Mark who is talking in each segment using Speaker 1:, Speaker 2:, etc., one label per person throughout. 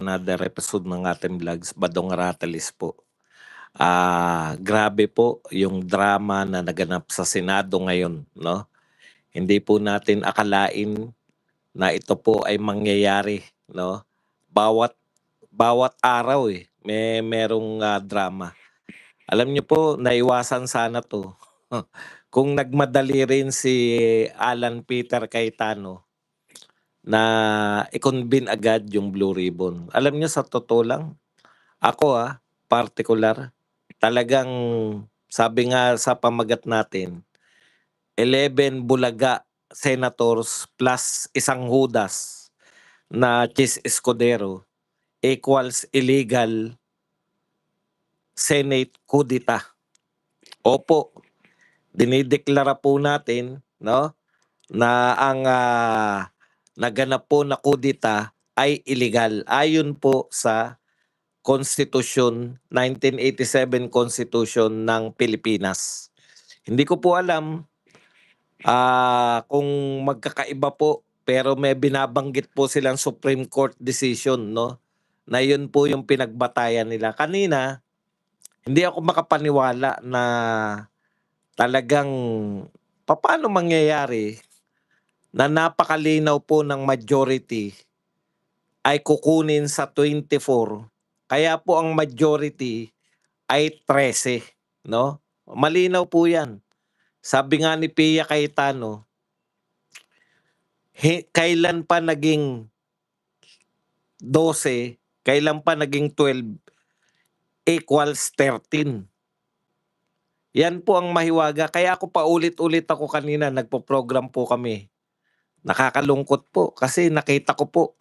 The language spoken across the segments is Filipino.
Speaker 1: Another episode ng ating vlogs, Badong Ratelis po. Grabe po yung drama na naganap sa Senado ngayon, no? Hindi po natin akalain na ito po ay mangyayari, no? Bawat bawat araw merong drama. Alam niyo po, naiwasan sana 'to. Kung nagmadali rin si Alan Peter Cayetano na i-convene agad yung Blue Ribbon. Alam niyo sa totoo lang, ako partikular, talagang sabi nga sa pamagat natin, 11 bulaga senators plus isang hudas na Chis Escudero equals illegal Senate coup d'etat. Opo, dinideklara po natin, no, na ang naganap po na coup d'etat ay illegal ayon po sa Constitution, 1987 Constitution ng Pilipinas. Hindi ko po alam kung magkakaiba po, pero may binabanggit po silang Supreme Court decision, no? Na yun po yung pinagbatayan nila. Kanina, hindi ako makapaniwala na talagang paano mangyayari na napakalinaw po ng majority ay kukunin sa 24. Kaya po ang majority ay 13, no? Malinaw po 'yan. Sabi nga ni Pia Cayetano, kailan pa naging 12, kailan pa naging 12 equals 13. Yan po ang mahiwaga. Kaya ako paulit-ulit ako kanina, nagpo-program po kami. Nakakalungkot po kasi nakita ko po.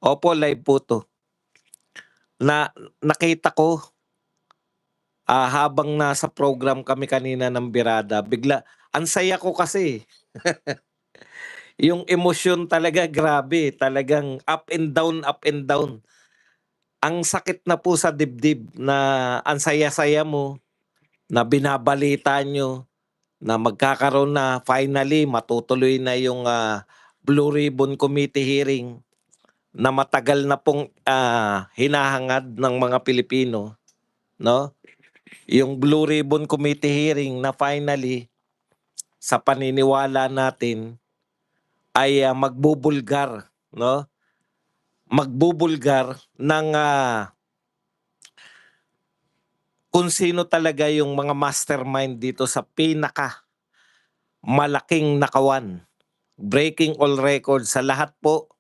Speaker 1: Opo, live po to. Nakita ko habang nasa program kami kanina ng Birada, bigla, ang saya ko kasi. Yung emosyon talaga grabe, talagang up and down, up and down. Ang sakit na po sa dibdib na ang saya-saya mo, na binabalita nyo, na magkakaroon na finally, matutuloy na yung Blue Ribbon Committee hearing na matagal na pong hinahangad ng mga Pilipino, no? Yung Blue Ribbon Committee hearing na finally, sa paniniwala natin, ay magbubulgar, no? Magbubulgar ng kung sino talaga yung mga mastermind dito sa pinaka malaking nakawan. Breaking all records sa lahat po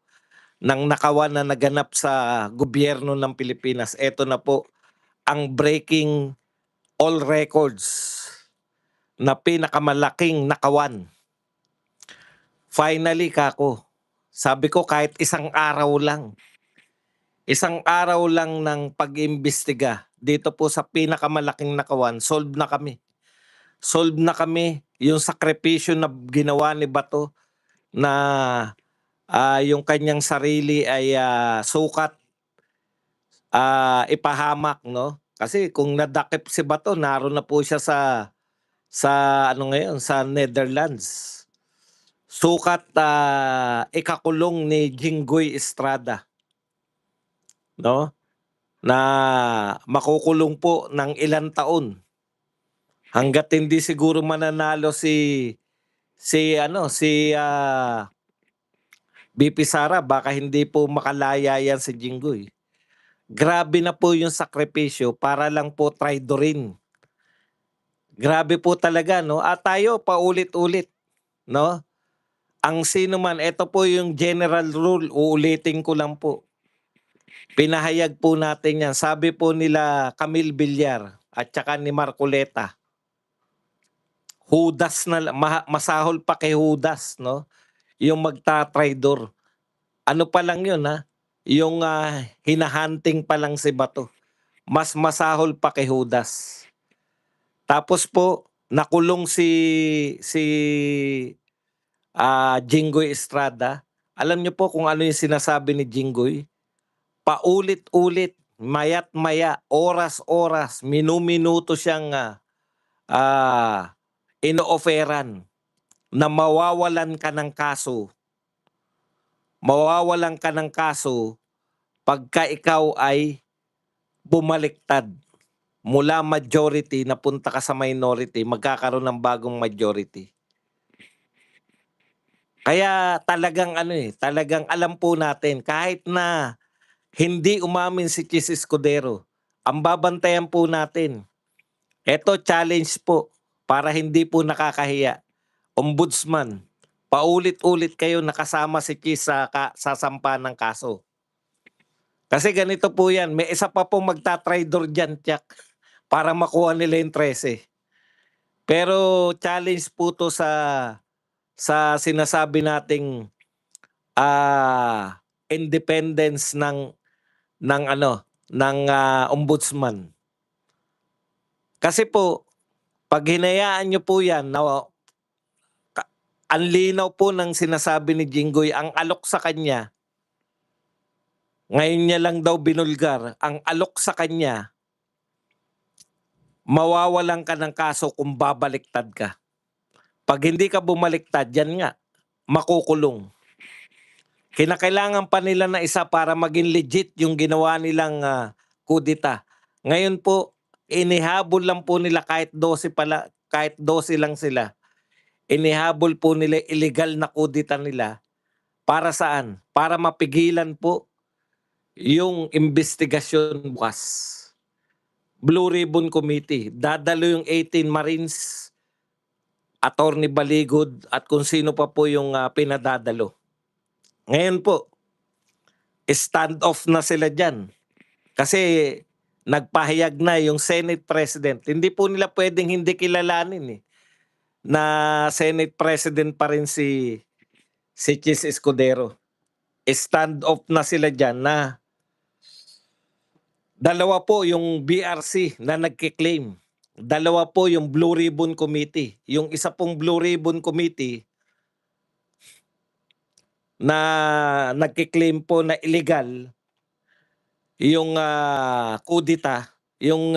Speaker 1: ng nakawan na naganap sa gobyerno ng Pilipinas. Ito na po ang breaking all records na pinakamalaking nakawan. Finally, kako, sabi ko kahit isang araw lang ng pag-imbestiga dito po sa pinakamalaking nakawan, solve na kami. Solve na kami yung sakripisyo na ginawa ni Bato na yung kanyang sarili ay sukat ipahamak, no? Kasi kung nadakip si Bato, naroon na po siya sa ano ngayon, sa Netherlands. Sukat ikakulong ni Jinggoy Estrada, no? Na makukulong po ng ilang taon. Hangga't hindi siguro mananalo si BP Sara, baka hindi po makalaya yan si Jinggoy. Grabe na po yung sakripisyo para lang po traidorin. Grabe po talaga, no? At tayo paulit-ulit, no? Ang sino man, ito po yung general rule, uulitin ko lang po. Pinahayag po natin yan. Sabi po nila Camille Villar at saka ni Marcoleta, Judas na masahol pa kay Judas, no? Yung magta-traidor. Ano pa lang yun, yung hinahunting pa lang si Bato. Mas masahol pa kay Judas. Tapos po, nakulong si Jinggoy Estrada. Alam niyo po kung ano yung sinasabi ni Jinggoy? Paulit-ulit, mayat-maya, oras-oras, minuminuto siyang ino-offeran na mawawalan ka ng kaso. Mawawalan ka ng kaso pagka ikaw ay bumaliktad mula majority napunta ka sa minority, magkakaroon ng bagong majority. Kaya talagang talagang alam po natin kahit na hindi umamin si Chis Escudero, ang babantayan po natin. Eto challenge po para hindi po nakakahiya. Ombudsman, paulit-ulit kayo nakasama si Chis sa sasampa ng kaso. Kasi ganito po yan, may isa pa pong magtatraidor dyan, Tiyak, para makuha nila yung 13. Pero challenge po to sa sinasabi nating independence ng ombudsman. Kasi po pag hinayaan niyo po yan na ang linaw po ng sinasabi ni Jinggoy, ang alok sa kanya, ngayon niya lang daw binulgar, ang alok sa kanya, mawawalan ka ng kaso kung babaliktad ka. Pag hindi ka bumaliktad, yan nga, makukulong. Kinakailangan pa nila na isa para maging legit yung ginawa nilang kudita. Ngayon po, inihabol lang po nila kahit 12 lang sila. Inihabol po nila illegal na kudita nila. Para saan? Para mapigilan po yung investigasyon bukas. Blue Ribbon Committee. Dadalo yung 18 Marines, Attorney Baligod at kung sino pa po yung pinadadalo. Ngayon po, stand off na sila dyan. Kasi nagpahayag na yung Senate President. Hindi po nila pwedeng hindi kilalanin na Senate President pa rin si Chis Escudero. Stand off na sila dyan na dalawa po yung BRC na nagkiklaim. Dalawa po yung Blue Ribbon Committee. Yung isa pong Blue Ribbon Committee na nagkiklaim po na illegal yung kudita, yung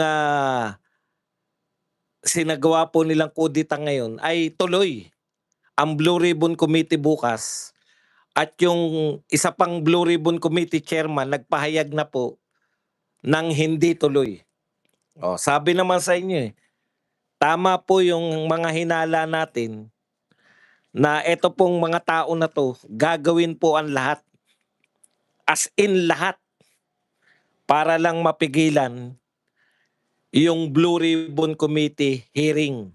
Speaker 1: sinagawa po nilang kudita ngayon ay tuloy ang Blue Ribbon Committee bukas at yung isa pang Blue Ribbon Committee chairman nagpahayag na po ng hindi tuloy. Sabi naman sa inyo tama po yung mga hinala natin na ito pong mga tao na to gagawin po ang lahat. As in lahat para lang mapigilan yung Blue Ribbon Committee hearing.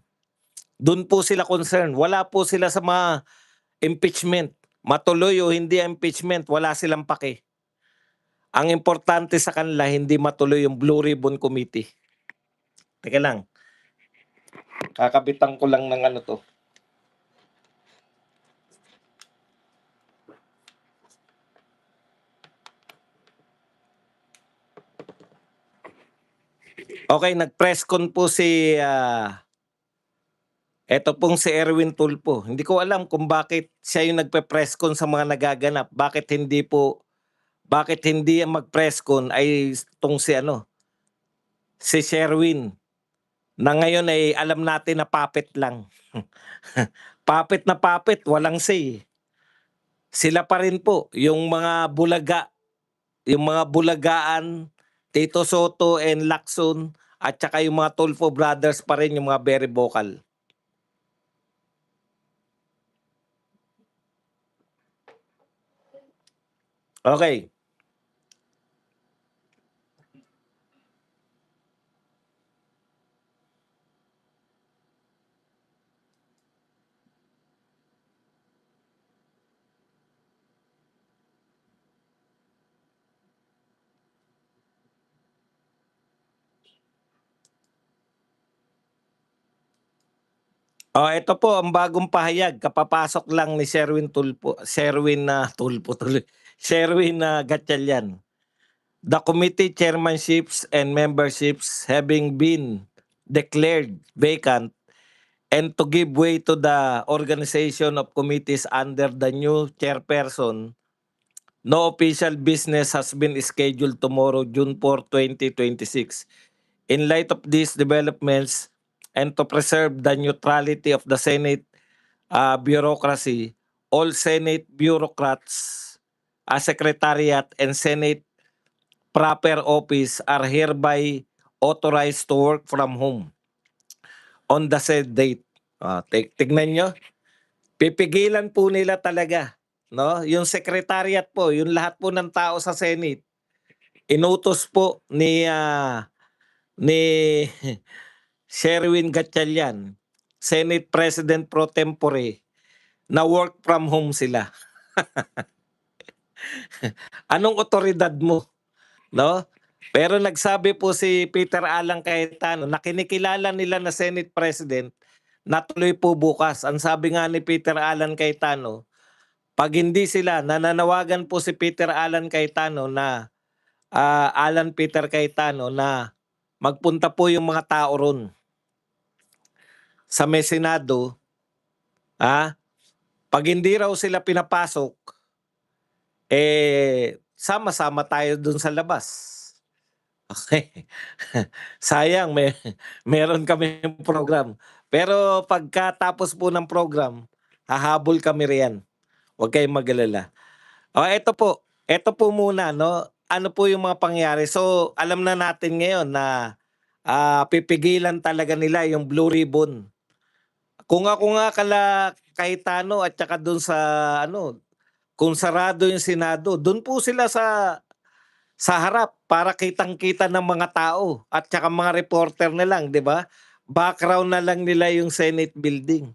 Speaker 1: Doon po sila concerned. Wala po sila sa mga impeachment. Matuloy o hindi impeachment, wala silang pake. Ang importante sa kanila, hindi matuloy yung Blue Ribbon Committee. Teka lang. Kakabitan ko lang ng to. Okay, nag-press con po eto pong si Erwin Tulfo. Hindi ko alam kung bakit siya yung nagpe-press con sa mga nagaganap. Bakit hindi ang mag-press con ay itong si Sherwin na ngayon ay alam natin na puppet lang. Puppet na puppet, walang say. Sila pa rin po, yung mga bulagaan, Tito Soto and Lacson, at saka yung mga Tulfo brothers pa rin, yung mga very vocal. Okay. Ito po ang bagong pahayag. Kapapasok lang ni Sherwin Gatchalian. The committee chairmanships and memberships having been declared vacant and to give way to the organization of committees under the new chairperson, no official business has been scheduled tomorrow, June 4, 2026. In light of these developments and to preserve the neutrality of the Senate bureaucracy, all Senate bureaucrats, Secretariat, and Senate proper office are hereby authorized to work from home on the said date. Tignan nyo, pipigilan po nila talaga, no? Yung secretariat po, yung lahat po ng tao sa Senate, inutos po ni Sherwin Gatchalian, Senate President pro tempore, na work from home sila. Anong otoridad mo, no? Pero nagsabi po si Peter Alan Cayetano na kinikilala nila na Senate President na tuloy po bukas. Ang sabi nga ni Peter Alan Cayetano, pag hindi sila, nananawagan po si Peter Alan Cayetano na Alan Peter Cayetano na magpunta po yung mga tao ron sa may Senado. Pag hindi raw sila pinapasok, sama-sama tayo dun sa labas. Okay. Sayang, meron kami program. Pero pagkatapos po ng program, hahabol kami riyan. Huwag kayong mag-alala. Ito po. Ito po muna, no? Ano po yung mga pangyari? So, alam na natin ngayon na pipigilan talaga nila yung Blue Ribbon. Kung ako nga Cayetano at saka doon sa kung sarado yung Senado, doon po sila sa harap para kitang-kita ng mga tao at saka mga reporter na lang, 'di ba? Background na lang nila yung Senate building.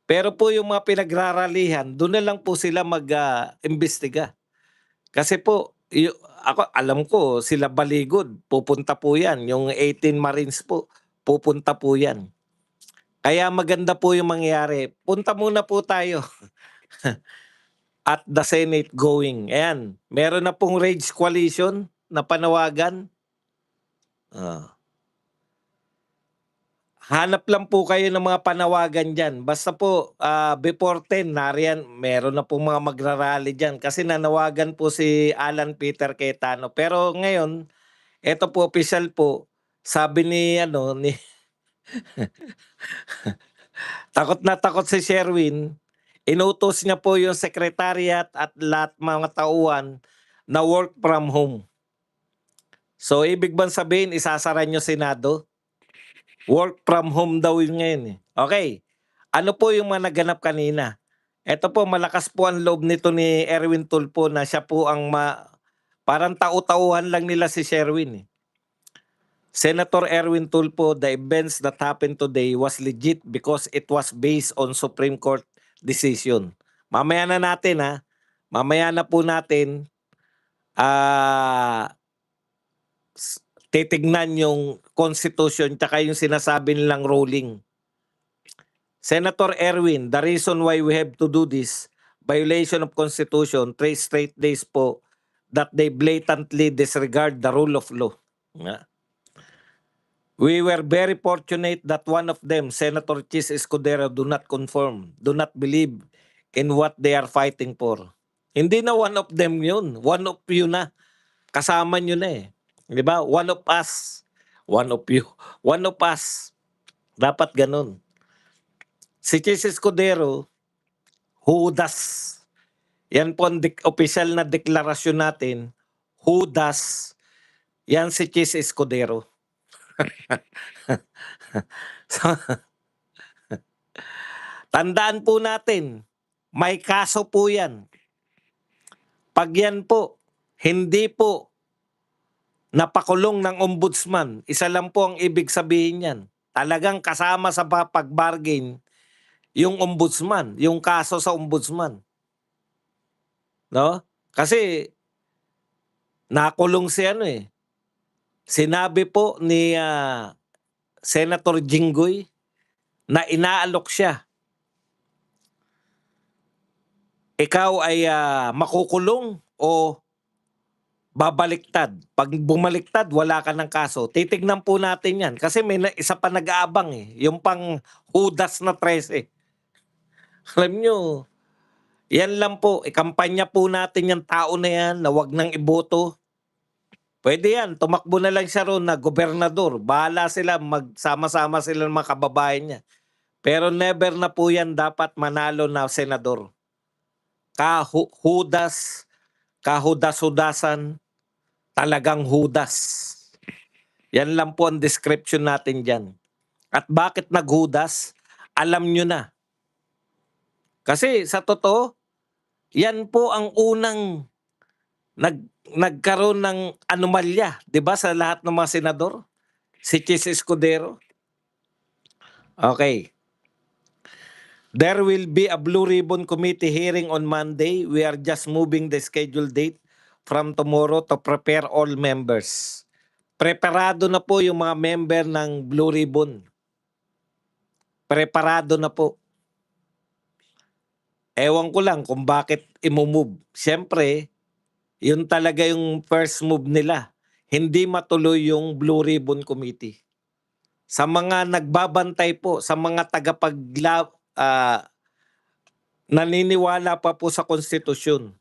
Speaker 1: Pero po yung mga pinagraralihan, doon na lang po sila mag-imbestiga. Kasi po, ako alam ko sila Baligod, pupunta po 'yan, yung 18 Marines po, pupunta po 'yan. Kaya maganda po yung mangyayari. Punta muna po tayo at the Senate going. Ayan, meron na pong Rage Coalition na panawagan. Hanap lang po kayo ng mga panawagan dyan. Basta po, before 10, nariyan, meron na po mga magrarally dyan. Kasi nanawagan po si Alan Peter Cayetano. Pero ngayon, eto po, official po, sabi ni takot na takot si Sherwin, inutos niya po yung secretariat at lahat mga tauhan na work from home. So, ibig bang sabihin, isasara nyo Senado? Work from home daw yun ngayon eh. Okay. Ano po yung mga naganap kanina? Ito po, malakas po ang loob nito ni Erwin Tulfo na siya po ang parang tau-tauhan lang nila si Sherwin eh. Senator Erwin Tulfo, the events that happened today was legit because it was based on Supreme Court decision. Mamaya na natin Mamaya na po natin titignan yung Constitution tsaka yung sinasabi nilang ruling. Senator Erwin, the reason why we have to do this, violation of Constitution, 3 straight days po, that they blatantly disregard the rule of law. We were very fortunate that one of them, Senator Chis Escudero, do not conform, do not believe in what they are fighting for. Hindi na one of them yun. One of you na. Kasama nyo na eh. Di ba? One of us. One of you. One of us. Dapat ganun. Si Chis Escudero, hudas. Yan po ang official na deklarasyon natin. Hudas. Yan si Chis Escudero. So, tandaan po natin, may kaso po yan. Pag yan po, hindi po napakulong ng ombudsman, isa lang po ang ibig sabihin yan. Talagang kasama sa pag-bargain yung ombudsman, yung kaso sa ombudsman. No? Kasi nakulong si Sinabi po ni Senator Jinggoy na inaalok siya. Ikaw ay makukulong o babaliktad. Pag bumaliktad, wala ka ng kaso. Titignan po natin yan. Kasi may isa pa nag-aabang yung pang hudas na 13. Alam nyo, yan lang po. Ikampanya po natin yung tao na yan na wag nang iboto. Pwede yan. Tumakbo na lang siya ron na gobernador. Bahala sila. Magsama-sama sila ng mga kababayan niya. Pero never na po yan dapat manalo na senador. Kahudas-hudasan, Talagang Judas. Yan lang po ang description natin dyan. At bakit naghudas? Alam nyo na. Kasi sa totoo, yan po ang unang nagkaroon ng anomalya, 'di ba, sa lahat ng mga senador? Si Chis Escudero. Okay. There will be a Blue Ribbon Committee hearing on Monday. We are just moving the scheduled date from tomorrow to prepare all members. Preparado na po yung mga member ng Blue Ribbon. Preparado na po. Ewan ko lang kung bakit imumove. Siyempre, yun talaga yung first move nila. Hindi matuloy yung Blue Ribbon Committee. Sa mga nagbabantay po, sa mga naniniwala pa po sa konstitusyon,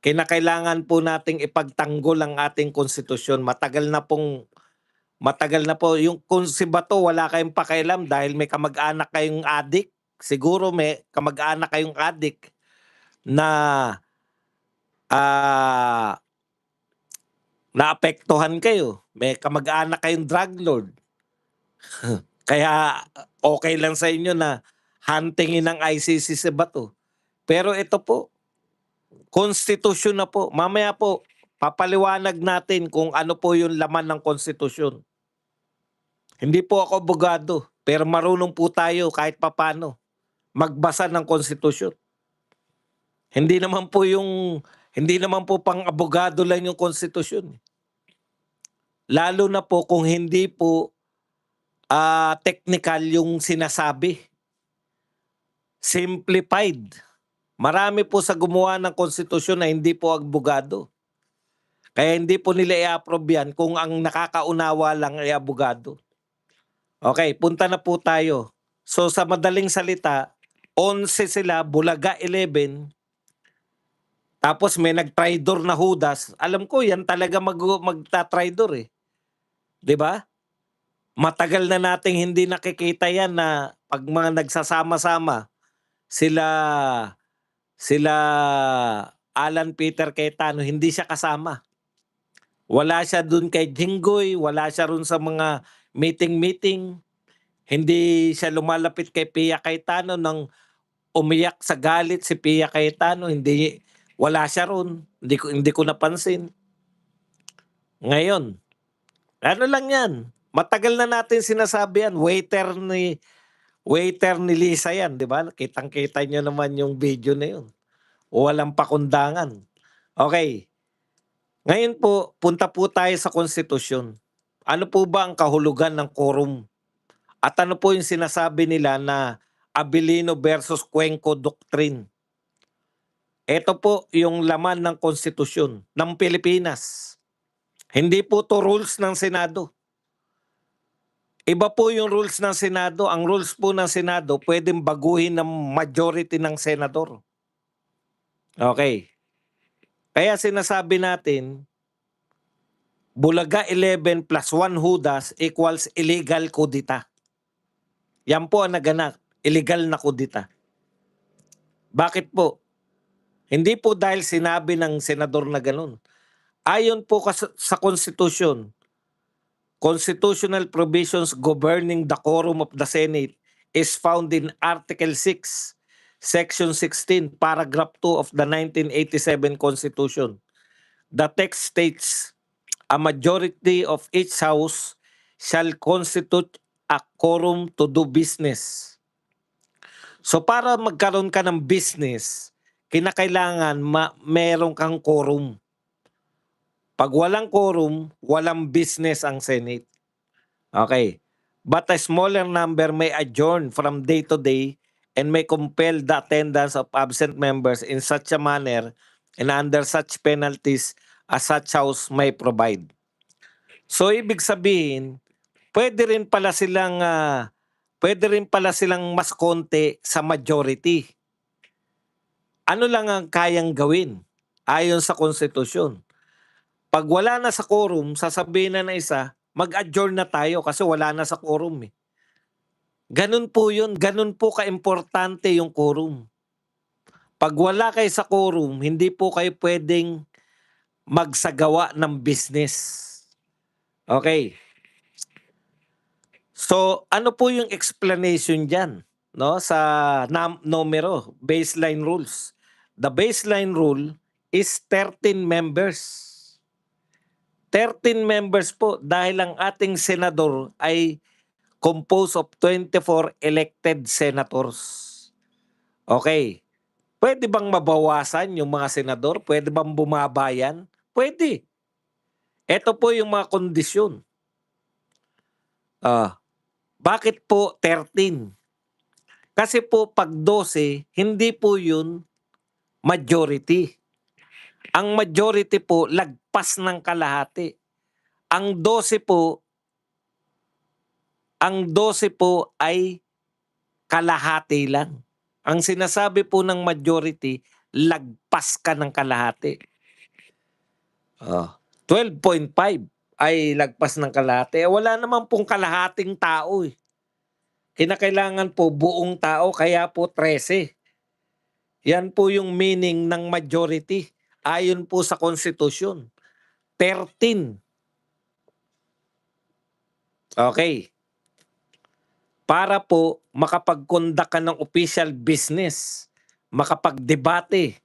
Speaker 1: kinakailangan po nating ipagtanggol ang ating konstitusyon. Matagal na po. Yung kung si Bato, wala kayong pakialam dahil may kamag-anak kayong adik. Siguro may kamag-anak kayong adik na naapektuhan kayo. May kamag-anak kayong drug lord. Kaya okay lang sa inyo na huntingin ng ICC si Bato. Pero ito po, konstitusyon na po. Mamaya po, papaliwanag natin kung ano po yung laman ng konstitusyon. Hindi po ako abogado, pero marunong po tayo kahit papano magbasa ng konstitusyon. Hindi naman po pang abogado lang yung konstitusyon. Lalo na po kung hindi po technical yung sinasabi. Simplified. Marami po sa gumawa ng konstitusyon na hindi po abogado. Kaya hindi po nila i-approve yan kung ang nakakaunawa lang ay abogado. Okay, punta na po tayo. So sa madaling salita, 11 sila, Bulaga 11, tapos may nag-tridor na Judas. Alam ko yan talaga magta-tridor eh. 'Di ba? Matagal na nating hindi nakikita yan na pag mga nagsasama-sama, sila Alan Peter Cayetano, hindi siya kasama. Wala siya dun kay Jinggoy, wala siya ron sa mga meeting-meeting. Hindi siya lumalapit kay Pia Cayetano nang umiyak sa galit si Pia Cayetano. Wala siya ron. Hindi ko napansin. Ngayon, ano lang yan. Matagal na natin sinasabi yan. Waiter ni Lisa yan, di ba? Kitang-kita nyo naman yung video na yun. Walang pakundangan. Okay. Ngayon po, punta po tayo sa konstitusyon. Ano po ba ang kahulugan ng quorum? At ano po yung sinasabi nila na Abilino versus Cuenco Doctrine? Ito po yung laman ng konstitusyon ng Pilipinas. Hindi po to rules ng Senado. Iba po yung rules ng Senado. Ang rules po ng Senado, pwedeng baguhin ng majority ng senador. Okay. Kaya sinasabi natin, Bulaga 11 plus 1 Judas equals illegal kudita. Yan po ang naganap. Illegal na kudita. Bakit po? Hindi po dahil sinabi ng senador na ganun. Ayon po sa konstitusyon, constitutional provisions governing the quorum of the Senate is found in Article 6, Section 16, Paragraph 2 of the 1987 Constitution. The text states, a majority of each house shall constitute a quorum to do business. So para magkaroon ka ng business, kinakailangan meron kang quorum. Pag walang quorum, walang business ang Senate. Okay. But a smaller number may adjourn from day to day and may compel the attendance of absent members in such a manner and under such penalties as such house may provide. So ibig sabihin, pwede rin pala silang mas konti sa majority. Ano lang ang kayang gawin ayon sa konstitusyon? Pag wala na sa quorum, sasabihin na isa, mag-adjourn na tayo kasi wala na sa quorum eh. Ganun po yun. Ganun po ka-importante yung quorum. Pag wala kayo sa quorum, hindi po kayo pwedeng magsagawa ng business. Okay. So, ano po yung explanation diyan, no, sa numero, baseline rules? The baseline rule is 13 members. 13 members po dahil ang ating senador ay composed of 24 elected senators. Okay. Pwede bang mabawasan yung mga senador? Pwede bang bumaba yan? Pwede. Ito po yung mga kondisyon. Bakit po 13? Kasi po pag 12, hindi po yun majority. Ang majority po, lagpas ng kalahati. Ang 12 po ay kalahati lang. Ang sinasabi po ng majority, lagpas ka ng kalahati. 12.5 ay lagpas ng kalahati. Wala naman pong kalahating tao eh. Kinakailangan po buong tao, kaya po 13. Yan po yung meaning ng majority. Ayon po sa konstitusyon. 13. Okay. Para po makapag-conduct ka ng official business, makapag-debate,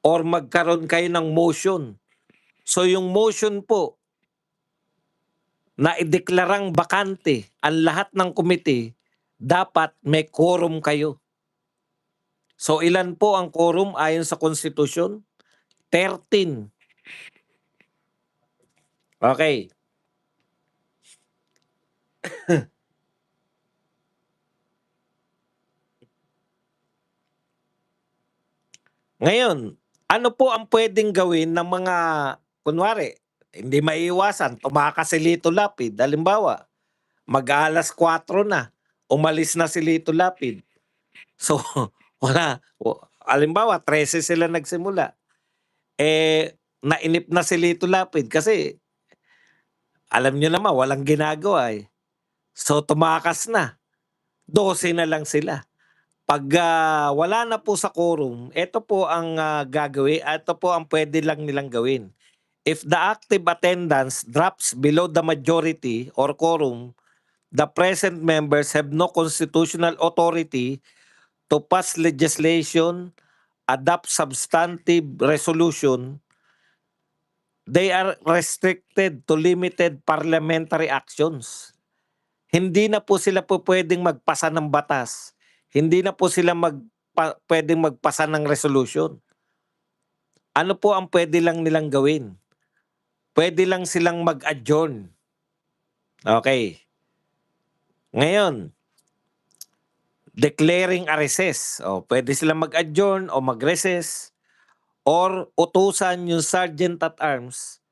Speaker 1: or magkaroon kayo ng motion. So yung motion po na ideklarang bakante ang lahat ng komite, dapat may quorum kayo. So ilan po ang quorum ayon sa konstitusyon? 13. Okay. Ngayon, ano po ang pwedeng gawin ng mga, kunwari, hindi maiiwasan, tumakas si Lito Lapid. Halimbawa, mag-alas 4 na, umalis na si Lito Lapid. So, wala. Halimbawa, 13 sila nagsimula. Nainip na si Lito Lapid kasi alam nyo naman, walang ginagawa eh. So, tumakas na. 12 na lang sila. Pag wala na po sa quorum, ito po ang gagawin, ito po ang pwede lang nilang gawin. If the active attendance drops below the majority or quorum, the present members have no constitutional authority to pass legislation, adopt substantive resolution. They are restricted to limited parliamentary actions. Hindi na po sila po pwedeng magpasa ng batas. Hindi na po sila pwedeng magpasa ng resolution. Ano po ang pwede lang nilang gawin? Pwede lang silang mag-adjourn. Okay. Ngayon, declaring a recess. Pwede silang mag-adjourn o mag-recess or utusan yung sergeant at arms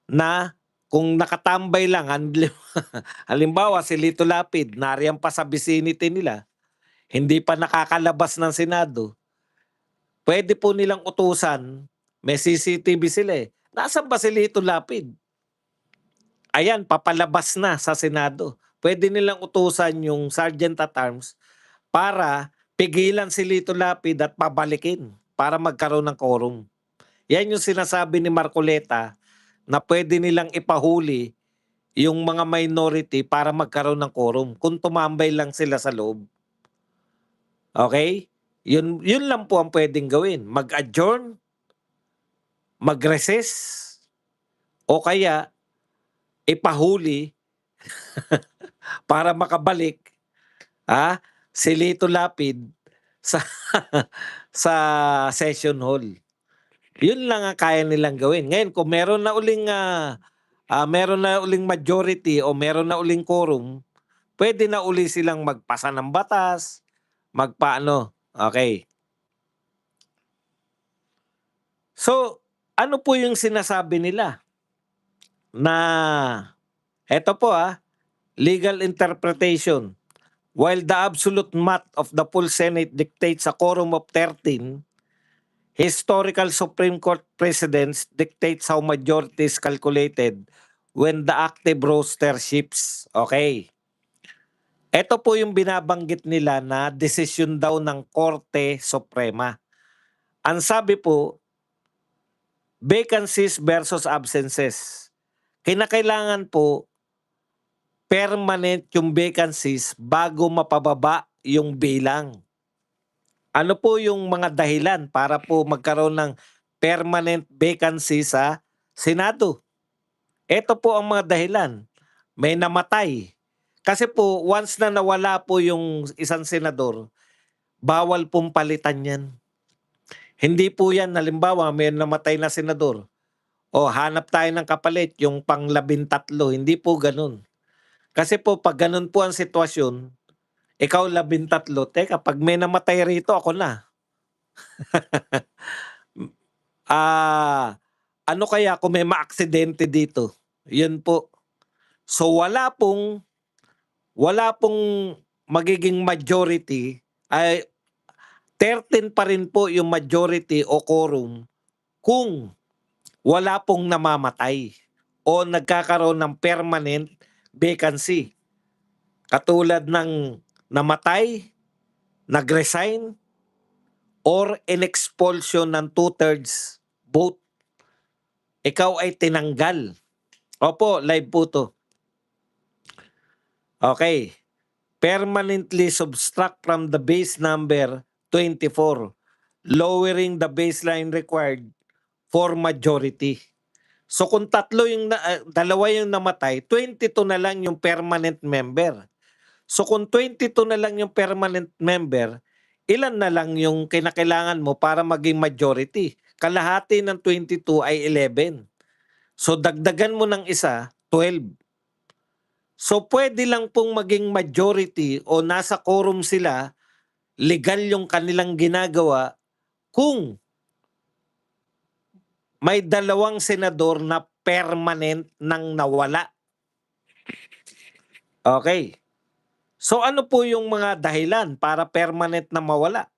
Speaker 1: na kung nakatambay lang, halimbawa si Lito Lapid, nariyan pa sa vicinity nila, hindi pa nakakalabas ng Senado, pwede po nilang utusan, may CCTV sila eh. Nasaan ba si Lito Lapid? Ayan, papalabas na sa Senado. Pwede nilang utusan yung Sergeant at Arms para pigilan si Lito Lapid at pabalikin para magkaroon ng quorum. Yan yung sinasabi ni Marcoleta na pwede nilang ipahuli yung mga minority para magkaroon ng quorum kung tumambay lang sila sa loob. Okay? Yun lang po ang pwedeng gawin. Mag-adjourn, mag-recess, o kaya ipahuli para makabalik si Lito Lapid sa sa session hall. Yun lang ang kaya nilang gawin. Ngayon kung meron na uling majority o meron na uling quorum, pwede na uli silang magpasa ng batas, magpaano. Okay. So, ano po yung sinasabi nila? Na, eto po legal interpretation. While the absolute math of the full Senate dictates a quorum of 13, historical Supreme Court precedents dictates how majority is calculated when the active roster shifts. Okay. Ito po yung binabanggit nila na desisyon daw ng Korte Suprema. Ang sabi po, vacancies versus absences. Kinakailangan po permanent yung vacancies bago mapababa yung bilang. Ano po yung mga dahilan para po magkaroon ng permanent vacancy sa Senado? Ito po ang mga dahilan. May namatay. Kasi po, once na nawala po yung isang senador, bawal pong palitan yan. Hindi po yan, halimbawa, may namatay na senador. O hanap tayo ng kapalit, yung pang-13. Hindi po ganun. Kasi po, pag ganun po ang sitwasyon, ikaw 13, teka, pag may namatay rito, ako na. Ano kaya kung may maaksidente dito? Yun po. So wala pong magiging majority, ay 13 pa rin po yung majority o quorum kung wala pong namamatay o nagkakaroon ng permanent vacancy. Katulad ng namatay, nag-resign, or in-expulsion ng 2/3 vote. Ikaw ay tinanggal. Opo, live po to. Okay. Permanently subtract from the base number 24, lowering the baseline required for majority. So kung dalawa yung namatay, 22 na lang yung permanent member. So kung 22 na lang yung permanent member, ilan na lang yung kinakailangan mo para maging majority? Kalahati ng 22 ay 11. So dagdagan mo ng isa, 12. So pwede lang pong maging majority o nasa quorum sila, legal yung kanilang ginagawa kung may 2 senador na permanent nang nawala. Okay. So ano po yung mga dahilan para permanent na mawala?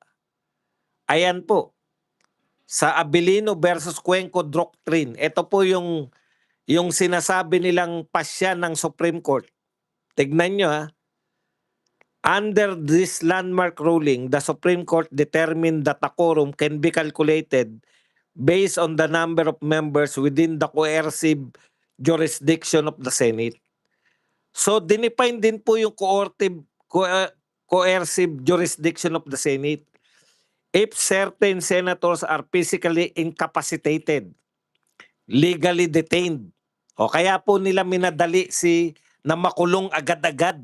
Speaker 1: Ayan po. Sa Abilino versus Cuenco Doctrine, ito po yung sinasabi nilang pasya ng Supreme Court. Tignan nyo ha. Under this landmark ruling, the Supreme Court determined that a quorum can be calculated based on the number of members within the coercive jurisdiction of the Senate. So, dinefine din po yung coercive jurisdiction of the Senate. If certain senators are physically incapacitated, legally detained, o kaya po nila minadali na makulong agad-agad.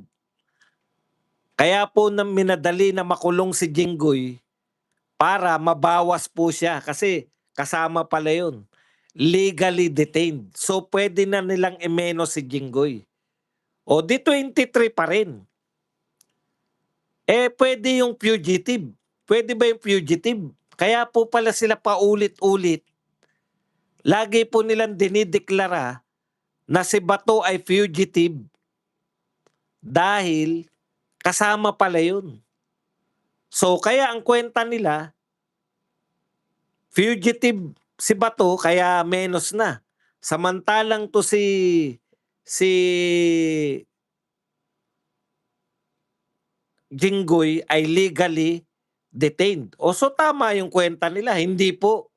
Speaker 1: Kaya po minadali na makulong si Jinggoy para mabawas po siya kasi kasama pala yun. Legally detained. So pwede na nilang imeno si Jinggoy. O di 23 pa rin. Pwede yung fugitive. Pwede ba yung fugitive? Kaya po pala sila paulit-ulit. Lagi po nilang dinideklara na si Bato ay fugitive dahil kasama pala yun. So kaya ang kwenta nila, fugitive si Bato kaya menos na. Samantalang to si Jinggoy ay legally detained. O so tama yung kwenta nila, hindi po.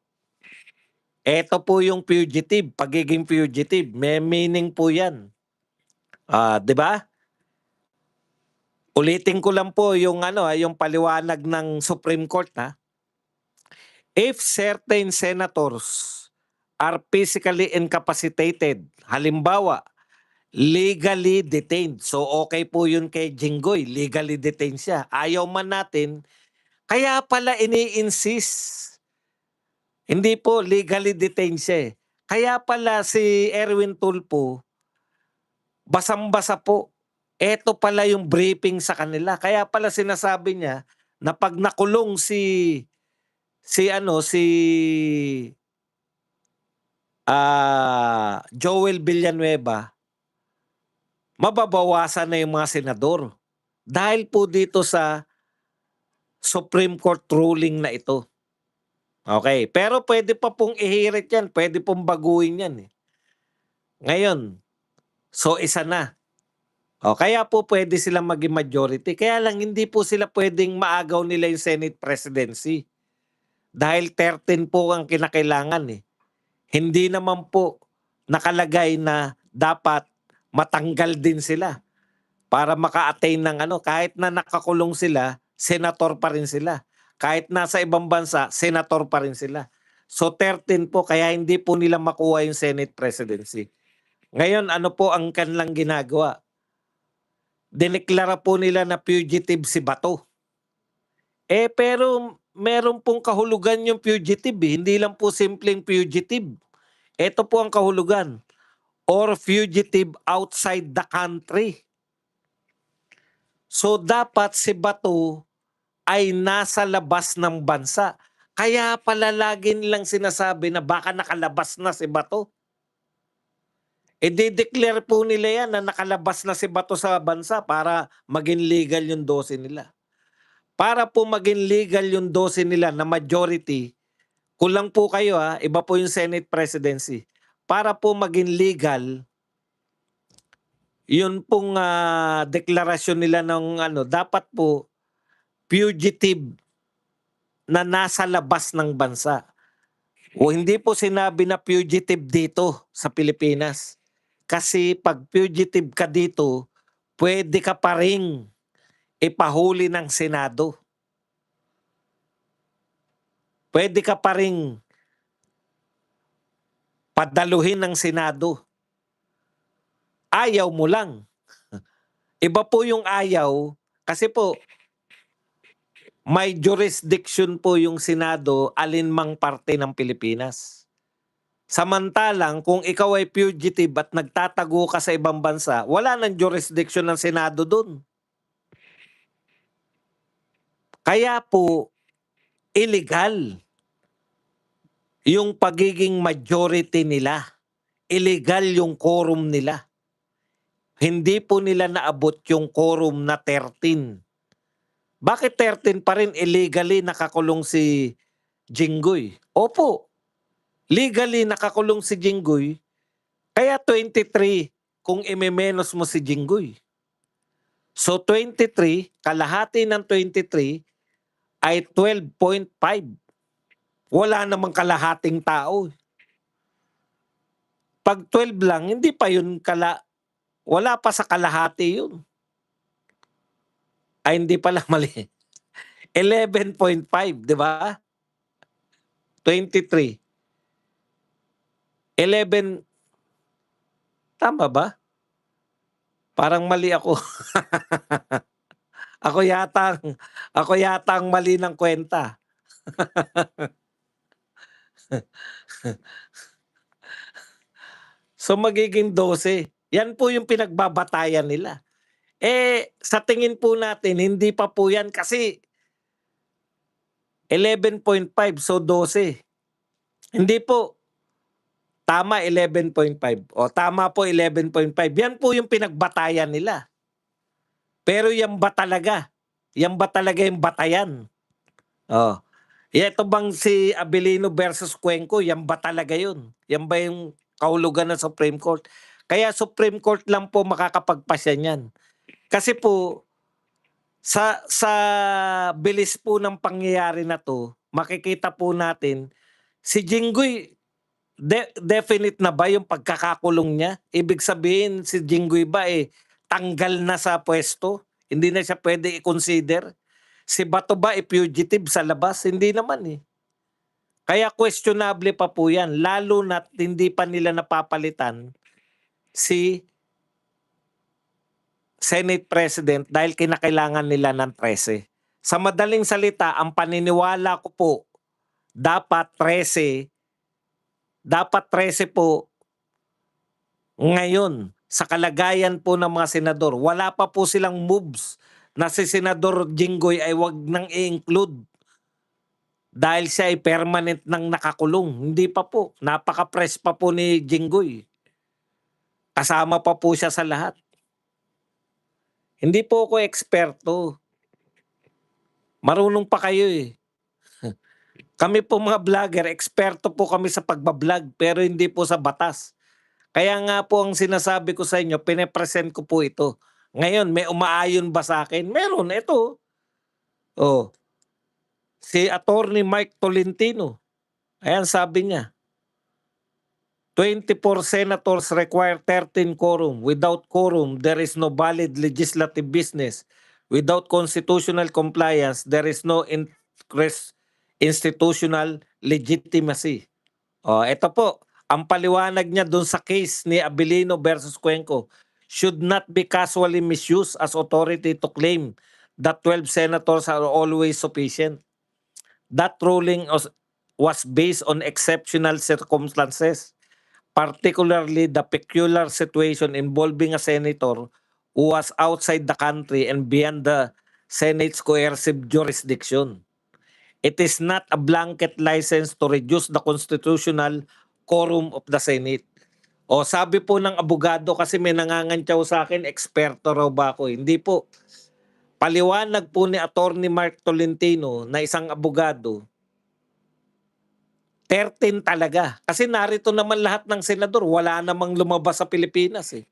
Speaker 1: Ito po yung fugitive, pagiging fugitive. May meaning po yan. 'Di ba? Ulitin ko lang po yung yung paliwanag ng Supreme Court ha. If certain senators are physically incapacitated, halimbawa, legally detained. So okay po yun kay Jinggoy, legally detained siya. Ayaw man natin, kaya pala ini-insist. Hindi po legally detained siya. Kaya pala si Erwin Tulfo, basang-basa po. Ito pala yung briefing sa kanila. Kaya pala sinasabi niya na pag nakulong si Joel Villanueva, mababawasan na yung mga senador. Dahil po dito sa Supreme Court ruling na ito. Okay, pero pwede pa pong ihirit yan, pwede pong baguhin yan. Ngayon, so isa na. Kaya po pwede silang maging majority. Kaya lang hindi po sila pwedeng maagaw nila yung Senate presidency. Dahil 13 po ang kinakailangan . Hindi naman po nakalagay na dapat matanggal din sila para maka-attain ng ano, kahit na nakakulong sila, senator pa rin sila. Kahit nasa ibang bansa, senator pa rin sila. So 13 po, kaya hindi po nila makuha yung Senate presidency. Ngayon, ano po ang kanilang ginagawa? Dineklara po nila na fugitive si Bato. Pero meron pong kahulugan yung fugitive Hindi lang po simpleng fugitive. Ito po ang kahulugan. Or fugitive outside the country. So dapat si Bato ay nasa labas ng bansa. Kaya pala lagi nilang sinasabi na baka nakalabas na si Bato. Di-declare po nila yan na nakalabas na si Bato sa bansa para maging legal yung 12 nila. Para po maging legal yung 12 nila na majority, kulang po kayo iba po yung Senate presidency. Para po maging legal, yun pong deklarasyon nila ng dapat po fugitive na nasa labas ng bansa. O hindi po sinabi na fugitive dito sa Pilipinas. Kasi pag fugitive ka dito, pwede ka pa ring ipahuli ng Senado. Pwede ka pa ring padaluhin ng Senado. Ayaw mo lang. Iba po yung ayaw kasi po may jurisdiction po yung Senado alinmang parte ng Pilipinas. Samantalang kung ikaw ay fugitive at nagtatago ka sa ibang bansa, wala nang jurisdiction ng Senado doon. Kaya po illegal yung pagiging majority nila. Illegal yung quorum nila. Hindi po nila naabot yung quorum na 13. Bakit 13 pa rin illegally nakakulong si Jinggoy? Opo, legally nakakulong si Jinggoy, kaya 23 kung imemenos mo si Jinggoy. So 23, kalahati ng 23 ay 12.5. Wala namang kalahating tao. Pag 12 lang, hindi pa yun wala pa sa kalahati yun. Ay, hindi pala mali. 11.5, di ba? 23. 11, tama ba? Parang mali ako. ako yata ang mali ng kwenta. So magiging 12. Yan po yung pinagbabatayan nila. Sa tingin po natin, hindi pa po yan kasi 11.5 so 12. Hindi po. Tama 11.5. O tama po 11.5. Yan po yung pinagbatayan nila. Pero yan ba talaga? Yan ba talaga yung batayan? Oh. Ito bang si Abilino versus Cuenco, yan ba talaga yun? Yan ba yung kahulugan ng Supreme Court? Kaya Supreme Court lang po makakapagpasya niyan. Kasi po, sa bilis po ng pangyayari na to, makikita po natin, si Jinggoy, definite na ba yung pagkakakulong niya? Ibig sabihin, si Jinggoy ba tanggal na sa pwesto? Hindi na siya pwede i-consider? Si Bato ba fugitive sa labas? Hindi naman Kaya questionable pa po yan, lalo na hindi pa nila napapalitan si Senate President dahil kinakailangan nila ng 13. Sa madaling salita, ang paniniwala ko po, dapat 13 po ngayon sa kalagayan po ng mga senador. Wala pa po silang moves na si Senador Jinggoy ay wag nang i-include dahil siya ay permanent nang nakakulong. Hindi pa po. Napaka-press pa po ni Jinggoy. Kasama pa po siya sa lahat. Hindi po ako eksperto. Marunong pa kayo Kami po mga vlogger, eksperto po kami sa pagbablog pero hindi po sa batas. Kaya nga po ang sinasabi ko sa inyo, pine-present ko po ito. Ngayon, may umaayon ba sa akin? Meron, ito. Oh, si Attorney Mike Tolentino. Ayan sabi niya. 24 senators require 13 quorum. Without quorum, there is no valid legislative business. Without constitutional compliance, there is no institutional legitimacy. Ito po, ang paliwanag niya doon sa case ni Abilino versus Cuenco should not be casually misused as authority to claim that 12 senators are always sufficient. That ruling was based on exceptional circumstances, particularly the peculiar situation involving a senator who was outside the country and beyond the Senate's coercive jurisdiction. It is not a blanket license to reduce the constitutional quorum of the Senate. Sabi po ng abogado, kasi may nangangantyaw sa akin, eksperto raw ba ako? Hindi po. Paliwanag po ni Attorney Mark Tolentino na isang abogado, 13 talaga. Kasi narito naman lahat ng senador, wala namang lumabas sa Pilipinas eh.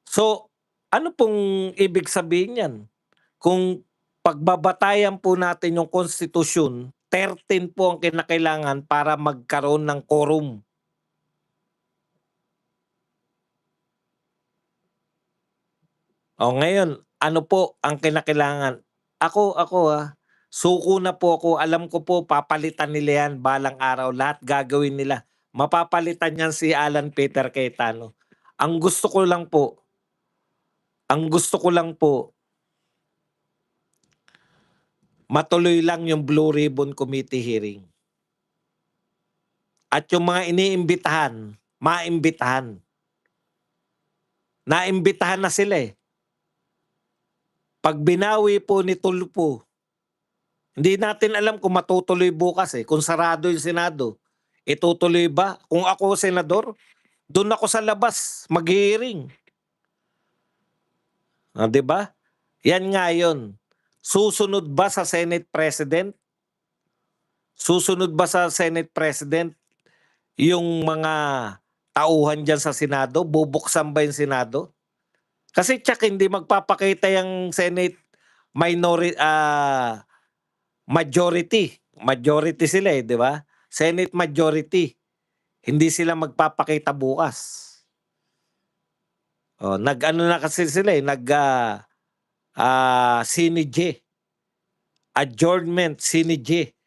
Speaker 1: So, ano pong ibig sabihin yan? Kung pagbabatayan po natin yung konstitusyon, 13 po ang kinakailangan para magkaroon ng quorum. Ngayon, ano po ang kinakailangan? Ako suko na po ako. Alam ko po, papalitan nila yan balang araw. Lahat gagawin nila. Mapapalitan yan si Alan Peter Cayetano. Ang gusto ko lang po, matuloy lang yung Blue Ribbon Committee hearing. At yung mga iniimbitahan, maimbitahan. Naimbitahan na sila eh. Pag binawi po ni Tulfo, hindi natin alam kung matutuloy bukas eh. Kung sarado yung Senado, itutuloy ba? Kung ako senador, doon ako sa labas, mag-hearing. Diba? Yan nga yun. Susunod ba sa Senate President? Susunod ba sa Senate President yung mga tauhan dyan sa Senado? Bubuksan ba yung Senado? Kasi tsak hindi magpapakita yung Senate majority. Majority sila eh, di ba? Senate majority. Hindi sila magpapakita bukas. Nag-ano na kasi sila eh, sinidye. Adjournment, sinidye.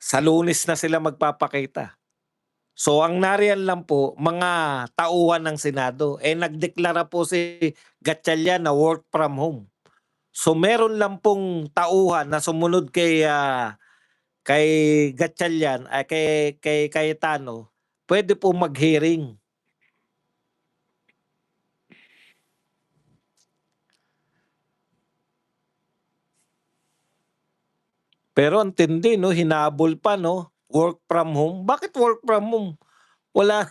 Speaker 1: Sa Lunes na sila magpapakita. So ang nariyan lang po, mga tauhan ng Senado, nagdeklara po si Gatchalian na work from home. So meron lang pong tauhan na sumunod kay Gatchalian, kay Cayetano, pwede po mag-hearing. Pero ang tindi, no, hinabol pa, no, work from home. Bakit work from home? Wala.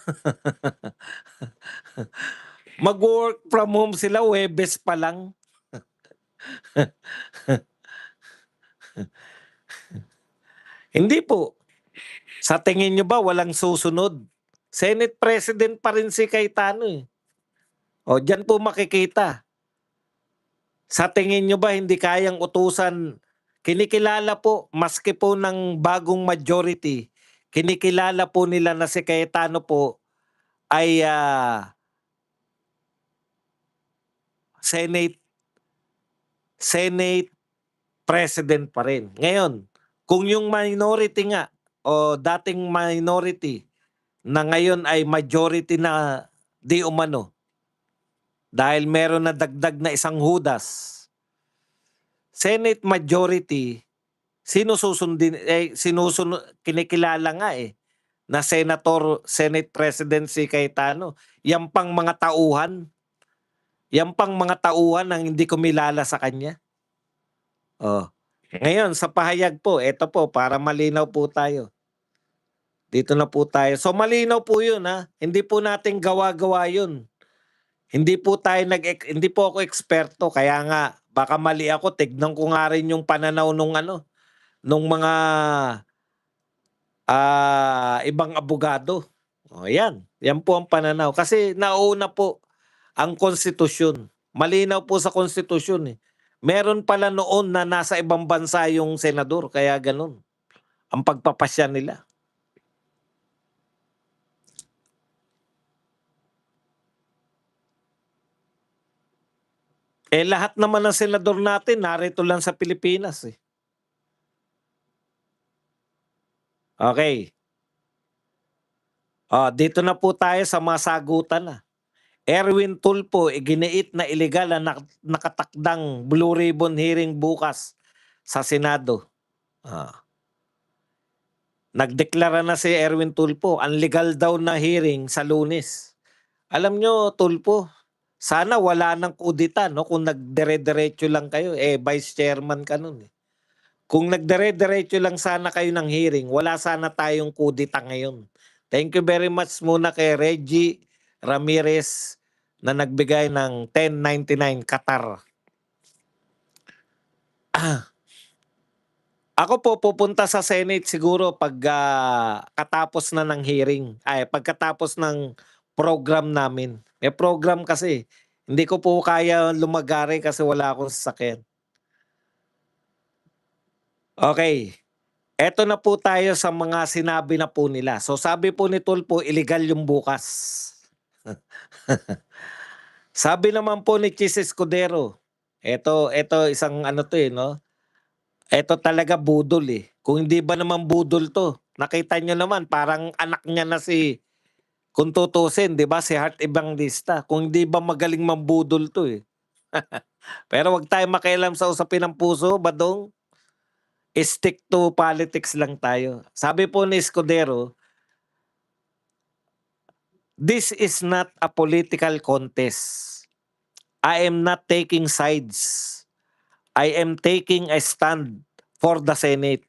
Speaker 1: Mag-work from home sila, Webes pa lang. Hindi po. Sa tingin nyo ba walang susunod? Senate President pa rin si Cayetano eh. Diyan po makikita. Sa tingin nyo ba hindi kayang utusan? Kinikilala po, maski po ng bagong majority, kinikilala po nila na si Cayetano po ay Senate President pa rin. Ngayon, kung yung minority nga o dating minority na ngayon ay majority na di umano dahil meron na dagdag na isang hudas, Senate majority, sino susundin? Kinikilala nga eh na Senate President si Cayetano. Yan pang mga tauhan. Yan pang mga tauhan ang hindi kumilala sa kanya. Ngayon, sa pahayag po, ito po, para malinaw po tayo. Dito na po tayo. So malinaw po yun ha. Hindi po natin gawa-gawa yun. Hindi po ako eksperto. Kaya nga, baka mali ako. Tignan ko nga rin yung pananaw nung mga ibang abogado. Yan po ang pananaw. Kasi nauna po ang konstitusyon. Malinaw po sa konstitusyon eh. Meron pala noon na nasa ibang bansa yung senador, kaya ganun ang pagpapasya nila. Lahat naman ng senador natin narito lang sa Pilipinas eh. Okay. Dito na po tayo sa masagutan na. Erwin Tulfo, iginiit na illegal na nakatakdang Blue Ribbon hearing bukas sa Senado. Nagdeklara na si Erwin Tulfo, ang legal daw na hearing sa Lunes. Alam nyo, Tulfo, sana wala nang kudita, no? Kung nagdire-diretso lang kayo, vice chairman ka nun. Kung nagdire-diretso lang sana kayo ng hearing, wala sana tayong kudita ngayon. Thank you very much muna kay Reggie Ramirez na nagbigay ng 1099 Qatar. Ako po pupunta sa Senate siguro pag katapos na ng hearing. Pagkatapos ng program namin. May program kasi. Hindi ko po kaya lumagari kasi wala akong sasakyan. Okay. Eto na po tayo sa mga sinabi na po nila. So sabi po ni Tulfo, illegal yung bukas. Sabi naman po ni Chis Escudero, eto isang ano to no? Eto talaga budol eh. Kung hindi ba naman budol to, nakita nyo naman parang anak niya na si, kung tutusin, di ba, si Heart Evangelista. Kung hindi ba magaling mambudol to eh. Pero wag tayo makialam sa usapin ng puso, badong. Stick to politics lang tayo. Sabi po ni Escudero, this is not a political contest. I am not taking sides. I am taking a stand for the Senate.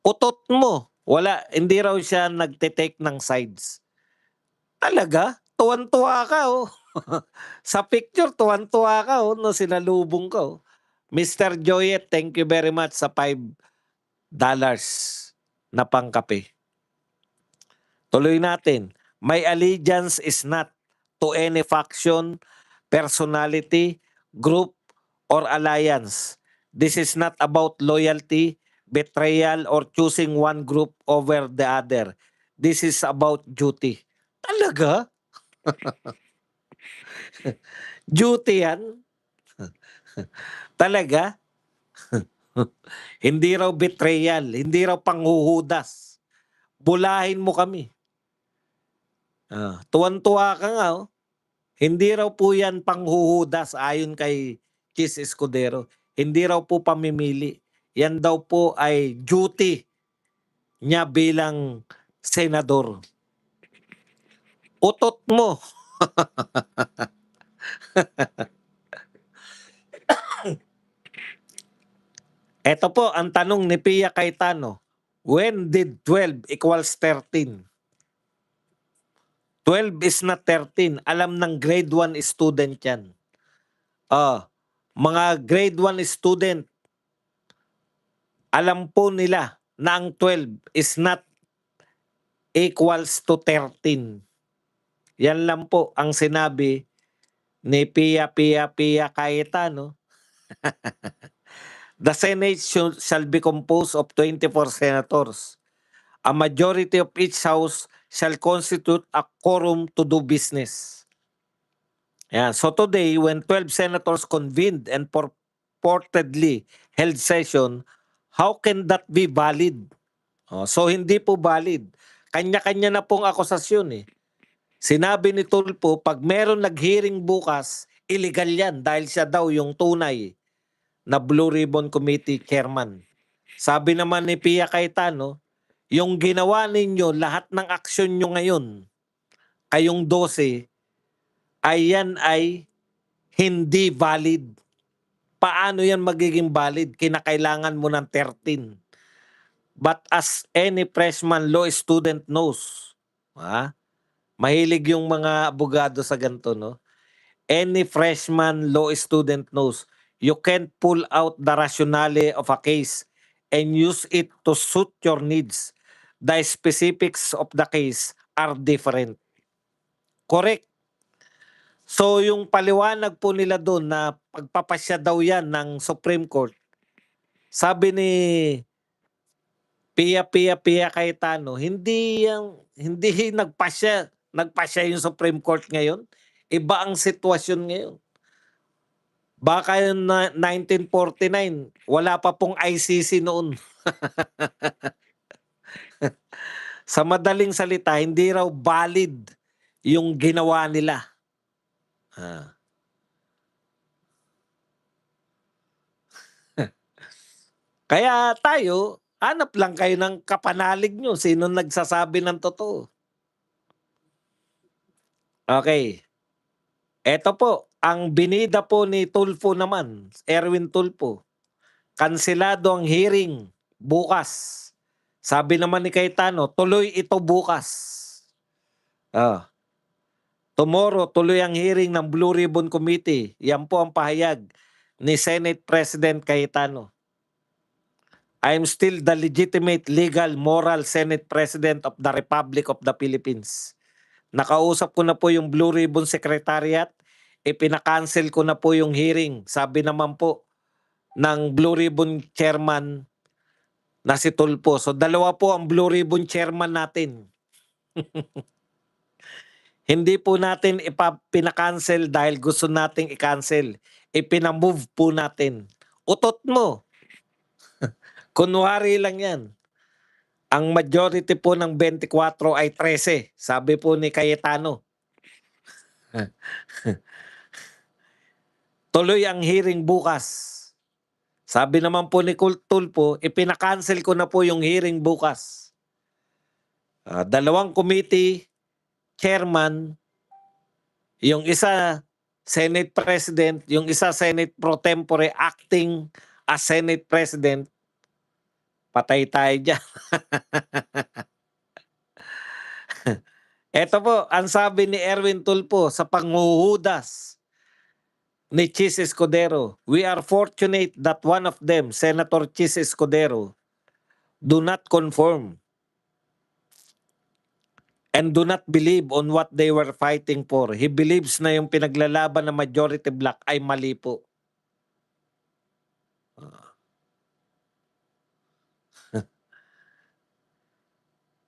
Speaker 1: Utot mo. Wala, hindi raw siya nagte-take ng sides. Talaga? Tuwan-tuwa ka oh. Sa picture, tuwan-tuwa ka oh, no, sinalubong ka oh. Mr. Joyet, thank you very much sa $5 na pangkape. Tuloy natin. My allegiance is not to any faction, personality, group, or alliance. This is not about loyalty, betrayal, or choosing one group over the other. This is about duty. Talaga? Duty yan? Talaga? Hindi raw betrayal, hindi raw panghuhudas. Bulahin mo kami. Tuwan-tuwa ka nga oh. Hindi raw po yan panghuhudas ayon kay Chis Escudero. Hindi raw po pamimili. Yan daw po ay duty niya bilang senador. Utot mo. Ito po ang tanong ni Pia Cayetano. When did 12 equals 13? 12 is not 13. Alam ng grade 1 student yan. Mga grade 1 student, alam po nila na ang 12 is not equals to 13. Yan lang po ang sinabi ni Pia Cayetano. The Senate shall be composed of 24 senators. A majority of each house shall constitute a quorum to do business. Yan. So today, when 12 senators convened and purportedly held session, how can that be valid? So hindi po valid. Kanya-kanya na pong akusasyon eh. Sinabi ni Tulfo, pag meron nag-hearing bukas, illegal yan dahil siya daw yung tunay na Blue Ribbon Committee chairman. Sabi naman ni Pia Cayetano, yung ginawa ninyo, lahat ng aksyon nyo ngayon, kayong 12, yan ay hindi valid. Paano yan magiging valid? Kinakailangan mo ng 13. But as any freshman law student knows, mahilig yung mga abogado sa ganito, no? Any freshman law student knows, you can't pull out the rationale of a case and use it to suit your needs. The specifics of the case are different. Correct. So yung paliwanag po nila doon na pagpapasya daw yan ng Supreme Court, sabi ni Pia Cayetano, hindi nagpasya yung Supreme Court ngayon. Iba ang sitwasyon ngayon. Baka yung 1949, wala pa pong ICC noon. Sa madaling salita, hindi raw valid yung ginawa nila. Ah. Kaya tayo, hanap lang kayo ng kapanalig nyo. Sino nagsasabi ng totoo? Okay. Eto po, ang binida po ni Tulfo naman, Erwin Tulfo, kanselado ang hearing bukas. Sabi naman ni Cayetano, tuloy ito bukas. Tomorrow, tuloy ang hearing ng Blue Ribbon Committee. Yan po ang pahayag ni Senate President Cayetano. I am still the legitimate, legal, moral Senate President of the Republic of the Philippines. Nakausap ko na po yung Blue Ribbon Secretariat. Ipinakancel ko na po yung hearing. Sabi naman po ng Blue Ribbon Chairman na si Tulfo. So dalawa po ang Blue Ribbon Chairman natin. Hindi po natin pinakancel dahil gusto nating i-cancel. Ipinamove po natin. Utot mo. Kunwari lang yan. Ang majority po ng 24 ay 13. Sabi po ni Cayetano. Tuloy ang hearing bukas. Sabi naman po ni Tulfo, ipinakancel ko na po yung hearing bukas. Dalawang committee, chairman, yung isa Senate President, yung isa Senate Pro Tempore acting as Senate President, patay tayo dyan. Ito po, ang sabi ni Erwin Tulfo sa panghuhudas ni Chis Escudero, we are fortunate that one of them, Senator Chis Escudero, do not conform and do not believe on what they were fighting for. He believes na yung pinaglalaban ng majority bloc ay mali po.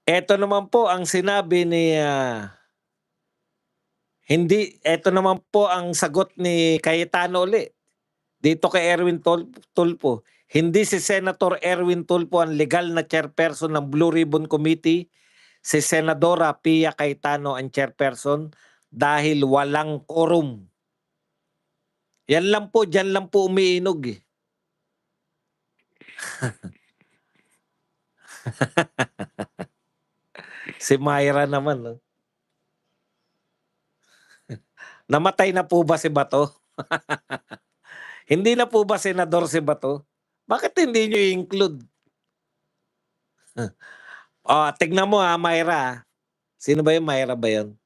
Speaker 1: Ito naman po ang sinabi ni ito naman po ang sagot ni Cayetano uli. Dito kay Erwin Tulfo. Hindi si Senator Erwin Tulfo ang legal na chairperson ng Blue Ribbon Committee. Si Senadora Pia Cayetano ang chairperson dahil walang quorum. Yan lang po, dyan lang po umiinog eh. Si Myra naman. No? Namatay na po ba si Bato? Hindi na po ba senador si Bato? Bakit hindi nyo i-include? Tignan mo Myra. Sino ba yung Myra ba yun?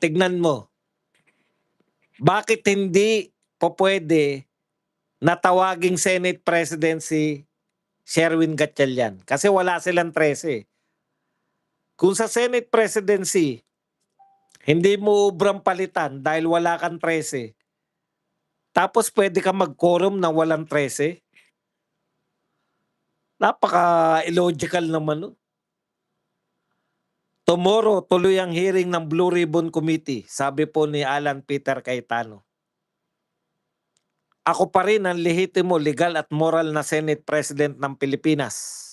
Speaker 1: Tignan mo. Bakit hindi po pwede na tawaging Senate President si Sherwin Gatchalian? Kasi wala silang 13. Kung sa Senate Presidency, hindi mo ubrang palitan dahil wala kang 13. Tapos pwede ka mag-quorum na walang 13. Napaka-illogical naman. No? Tomorrow, tuloy ang hearing ng Blue Ribbon Committee, sabi po ni Alan Peter Cayetano. Ako pa rin ang lehitimo, legal at moral na Senate President ng Pilipinas.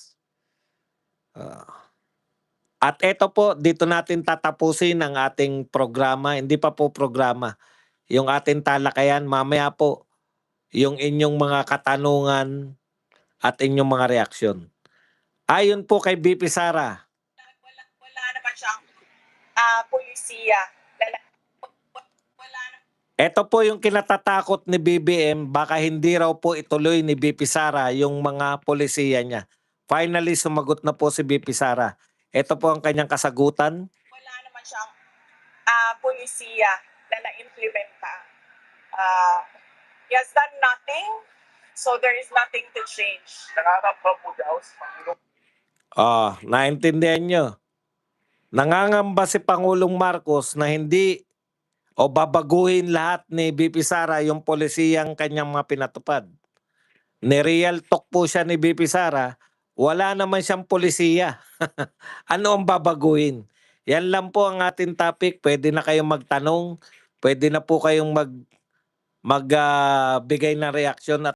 Speaker 1: At ito po, dito natin tatapusin ang ating programa. Hindi pa po programa. Yung ating talakayan, mamaya po, yung inyong mga katanungan at inyong mga reaksyon. Ayon po kay BP Sara.
Speaker 2: Wala naman siyang polisiya.
Speaker 1: Ito po yung kinatatakot ni BBM, baka hindi raw po ituloy ni BP Sara yung mga polisiya niya. Finally, sumagot na po si BP Sara. Ito po ang kanyang kasagutan.
Speaker 2: Wala naman siyang polisiya na na-implementa. He has done nothing, so there is nothing to change.
Speaker 1: Naintindihan nyo. Nangangamba si Pangulong Marcos na hindi o babaguhin lahat ni BP Sara yung polisiyang kanyang mga pinatupad. Ni-real talk po siya ni BP Sara, wala naman siyang polisiya. Ano ang babaguhin? Yan lang po ang ating topic. Pwede na kayong magtanong, pwede na po kayong bigay ng reaksyon at